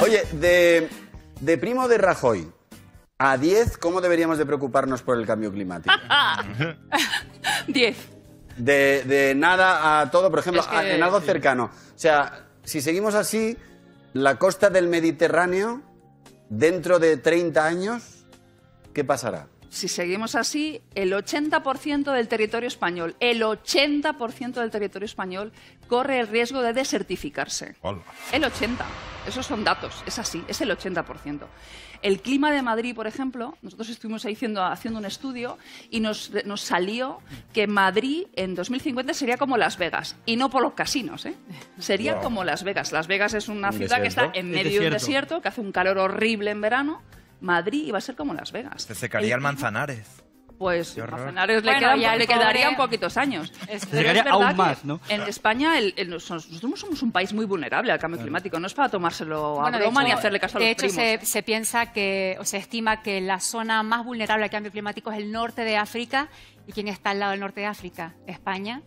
Oye, de Primo de Rajoy a 10, ¿cómo deberíamos de preocuparnos por el cambio climático? 10. De nada a todo, por ejemplo, Es que, en algo cercano. O sea, si seguimos así, la costa del Mediterráneo, dentro de 30 años, ¿qué pasará? Si seguimos así, el 80% del territorio español, corre el riesgo de desertificarse. Hola. El 80%. Esos son datos, es así, es el 80%. El clima de Madrid, por ejemplo, nosotros estuvimos ahí haciendo un estudio y nos salió que Madrid en 2050 sería como Las Vegas. Y no por los casinos, ¿eh? Sería como Las Vegas. Las Vegas es una ciudad que está en medio de un desierto, que hace un calor horrible en verano. Madrid iba a ser como Las Vegas. Se secaría el Manzanares. Pues Qué horror. Manzanares Bueno, le quedarían poquitos años. Pero es Llegaría verdad aún que más, ¿no? en España nosotros somos un país muy vulnerable al cambio climático. No es para tomárselo a broma ni hacerle caso a los primos. De hecho, se piensa que, o se estima que la zona más vulnerable al cambio climático es el norte de África. ¿Y quién está al lado del norte de África? España.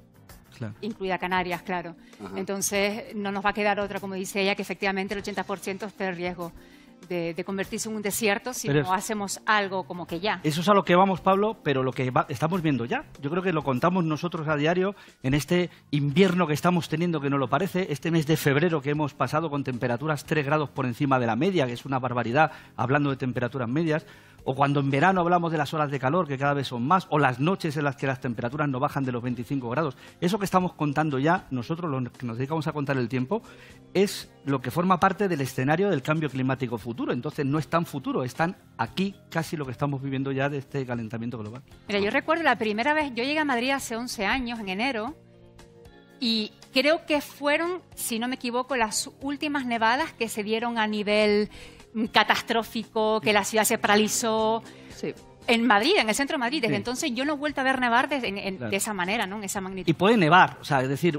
Claro. Incluida Canarias, claro. Ajá. Entonces, no nos va a quedar otra, como dice ella, que efectivamente el 80% está en riesgo de convertirse en un desierto si Pero no hacemos algo como que ya. Eso es a lo que vamos, Pablo, pero lo que estamos viendo ya. Yo creo que lo contamos nosotros a diario en este invierno que estamos teniendo, que no lo parece, este mes de febrero que hemos pasado con temperaturas 3 grados por encima de la media, que es una barbaridad, hablando de temperaturas medias, o cuando en verano hablamos de las horas de calor, que cada vez son más, o las noches en las que las temperaturas no bajan de los 25 grados. Eso que estamos contando ya, nosotros los que nos dedicamos a contar el tiempo, es lo que forma parte del escenario del cambio climático futuro. Entonces no es tan futuro, están aquí casi lo que estamos viviendo ya de este calentamiento global. Mira, yo recuerdo la primera vez, yo llegué a Madrid hace 11 años, en enero, y creo que fueron, si no me equivoco, las últimas nevadas que se dieron a nivel catastrófico, que la ciudad se paralizó. Sí. En Madrid, en el centro de Madrid. Desde Sí. entonces yo no he vuelto a ver nevar Claro. de esa manera, ¿no? En esa magnitud. Y puede nevar, o sea, es decir,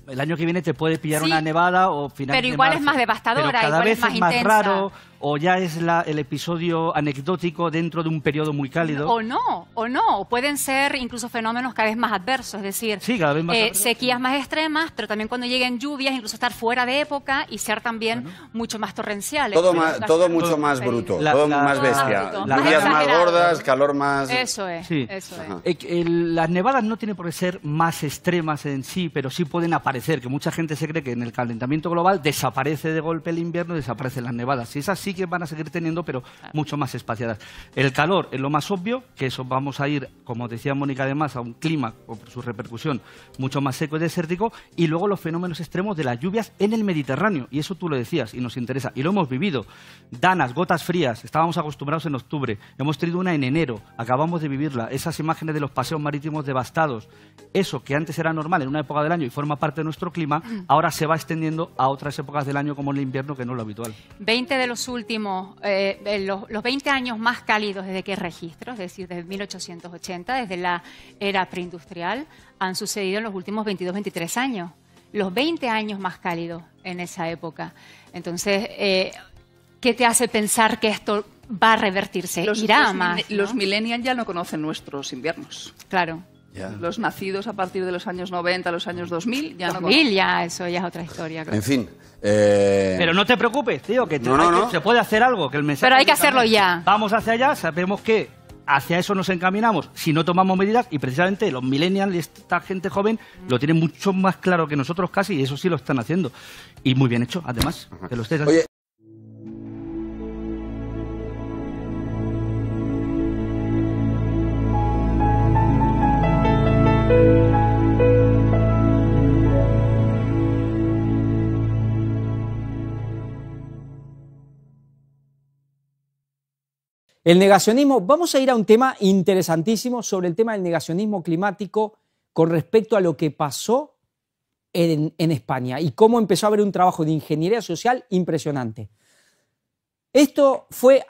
el año que viene te puede pillar Sí, una nevada o finales pero de igual marzo, es más devastadora, pero cada igual vez es más intensa. raro, o ya es el episodio anecdótico dentro de un periodo muy cálido. O no. Pueden ser incluso fenómenos cada vez más adversos, es decir, Sí, cada vez más adversos. sequías más extremas, pero también cuando lleguen lluvias, incluso estar fuera de época y ser también mucho más torrenciales. Todo mucho más bruto, todo más bestia. bruto, más Lluvias más exagerado. gordas, calor más... Eso es, Sí. eso es. Ajá. Las nevadas no tienen por qué ser más extremas en sí, pero sí pueden aparecer, que mucha gente se cree que en el calentamiento global desaparece de golpe el invierno y desaparecen las nevadas. Y esas sí que van a seguir teniendo, pero mucho más espaciadas. El calor es lo más obvio, que eso vamos a ir, como decía Mónica además, a un clima, por su repercusión, mucho más seco y desértico, y luego los fenómenos extremos de las lluvias en el Mediterráneo, y eso tú lo decías, y nos interesa, y lo hemos vivido. Danas, gotas frías, estábamos acostumbrados en octubre, hemos tenido una en enero, acabamos de vivirla, esas imágenes de los paseos marítimos devastados, eso que antes era normal en una época del año y forma parte de nuestro clima, ahora se va extendiendo a otras épocas del año como el invierno, que no es lo habitual. 20 de los últimos, los 20 años más cálidos desde que hay registros, es decir, desde 1880, desde la era preindustrial, han sucedido en los últimos 22-23 años. Los 20 años más cálidos en esa época. Entonces, ¿qué te hace pensar que esto va a revertirse? Irá a más, ¿no? Los millennials ya no conocen nuestros inviernos. Claro. Ya. Los nacidos a partir de los años 90, los años 2000, ya no 2000 ya, eso ya es otra historia. Claro. En fin. Pero no te preocupes, tío, que, No. se puede hacer algo. Que el mensaje Pero hay que hacerlo ya. Vamos hacia allá, sabemos que hacia eso nos encaminamos si no tomamos medidas, y precisamente los millennials y esta gente joven lo tienen mucho más claro que nosotros casi, y eso sí lo están haciendo. Y muy bien hecho, además, que lo estés haciendo. Oye, El negacionismo, vamos a ir a un tema interesantísimo sobre el tema del negacionismo climático con respecto a lo que pasó en España y cómo empezó a haber un trabajo de ingeniería social impresionante. Esto fue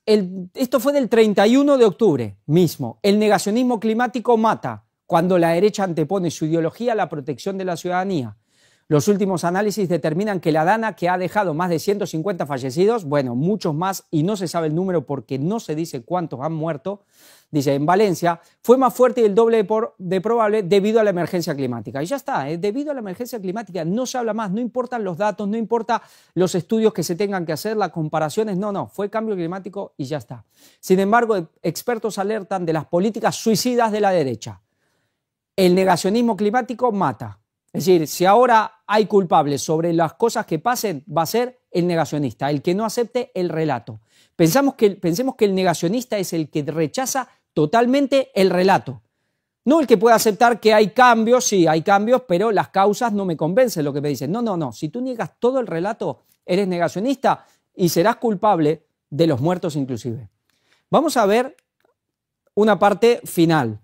del 31 de octubre mismo. El negacionismo climático mata cuando la derecha antepone su ideología a la protección de la ciudadanía. Los últimos análisis determinan que la Dana, que ha dejado más de 150 fallecidos, bueno, muchos más y no se sabe el número porque no se dice cuántos han muerto, dice, en Valencia, fue más fuerte y el doble de probable debido a la emergencia climática. Y ya está, debido a la emergencia climática no se habla más, no importan los datos, no importa los estudios que se tengan que hacer, las comparaciones, no, fue cambio climático y ya está. Sin embargo, expertos alertan de las políticas suicidas de la derecha. El negacionismo climático mata. Es decir, si ahora hay culpables sobre las cosas que pasen, va a ser el negacionista, el que no acepte el relato. Pensemos que el negacionista es el que rechaza totalmente el relato. No el que puede aceptar que hay cambios, sí, hay cambios, pero las causas no me convencen lo que me dicen. No. Si tú niegas todo el relato, eres negacionista y serás culpable de los muertos inclusive. Vamos a ver una parte final.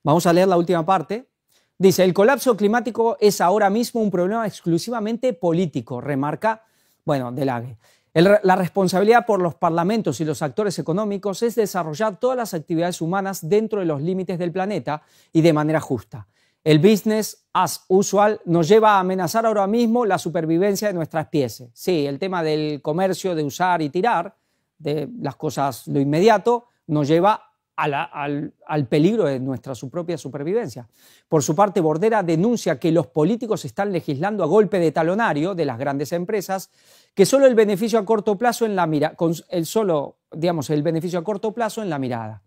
Vamos a leer la última parte. Dice, el colapso climático es ahora mismo un problema exclusivamente político, remarca, Delage. La responsabilidad por los parlamentos y los actores económicos es desarrollar todas las actividades humanas dentro de los límites del planeta y de manera justa. El business as usual nos lleva a amenazar ahora mismo la supervivencia de nuestra especie. Sí, el tema del comercio, de usar y tirar, de las cosas, lo inmediato, nos lleva al peligro de nuestra propia supervivencia. Por su parte, Bordera denuncia que los políticos están legislando a golpe de talonario de las grandes empresas, que solo el beneficio a corto plazo en la el beneficio a corto plazo en la mirada.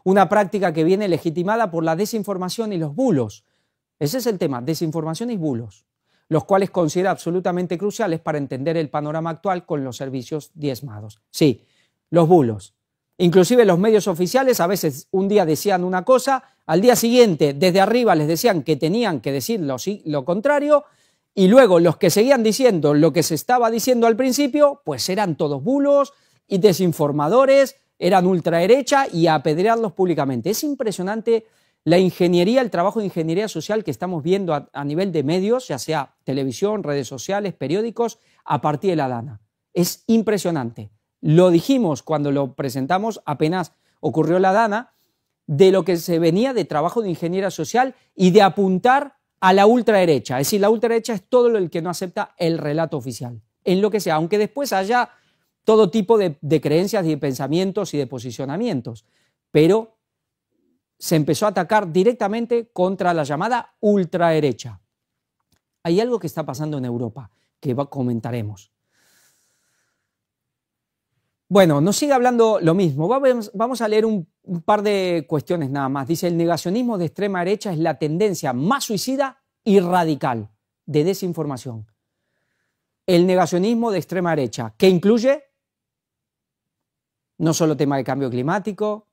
Una práctica que viene legitimada por la desinformación y los bulos. Ese es el tema, desinformación y bulos, los cuales considera absolutamente cruciales para entender el panorama actual con los servicios diezmados. Sí, los bulos. Inclusive los medios oficiales a veces un día decían una cosa, al día siguiente desde arriba les decían que tenían que decir lo contrario y luego los que seguían diciendo lo que se estaba diciendo al principio, pues eran todos bulos y desinformadores, eran ultraderecha y a apedrearlos públicamente. Es impresionante la ingeniería, el trabajo de ingeniería social que estamos viendo a nivel de medios, ya sea televisión, redes sociales, periódicos, a partir de la Dana. Es impresionante. Lo dijimos cuando lo presentamos, apenas ocurrió la Dana, de lo que se venía de trabajo de ingeniería social y de apuntar a la ultraderecha. Es decir, la ultraderecha es todo el que no acepta el relato oficial, en lo que sea, aunque después haya todo tipo de creencias y de pensamientos y de posicionamientos. Pero se empezó a atacar directamente contra la llamada ultraderecha. Hay algo que está pasando en Europa, que comentaremos. Bueno, nos sigue hablando lo mismo. Vamos a leer un par de cuestiones nada más. Dice, el negacionismo de extrema derecha es la tendencia más suicida y radical de desinformación. El negacionismo de extrema derecha, que incluye no solo tema de cambio climático,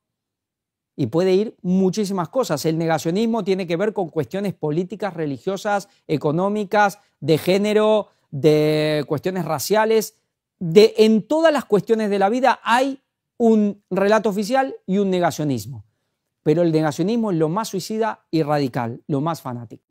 y puede ir muchísimas cosas. El negacionismo tiene que ver con cuestiones políticas, religiosas, económicas, de género, de cuestiones raciales. En todas las cuestiones de la vida hay un relato oficial y un negacionismo. Pero el negacionismo es lo más suicida y radical, lo más fanático.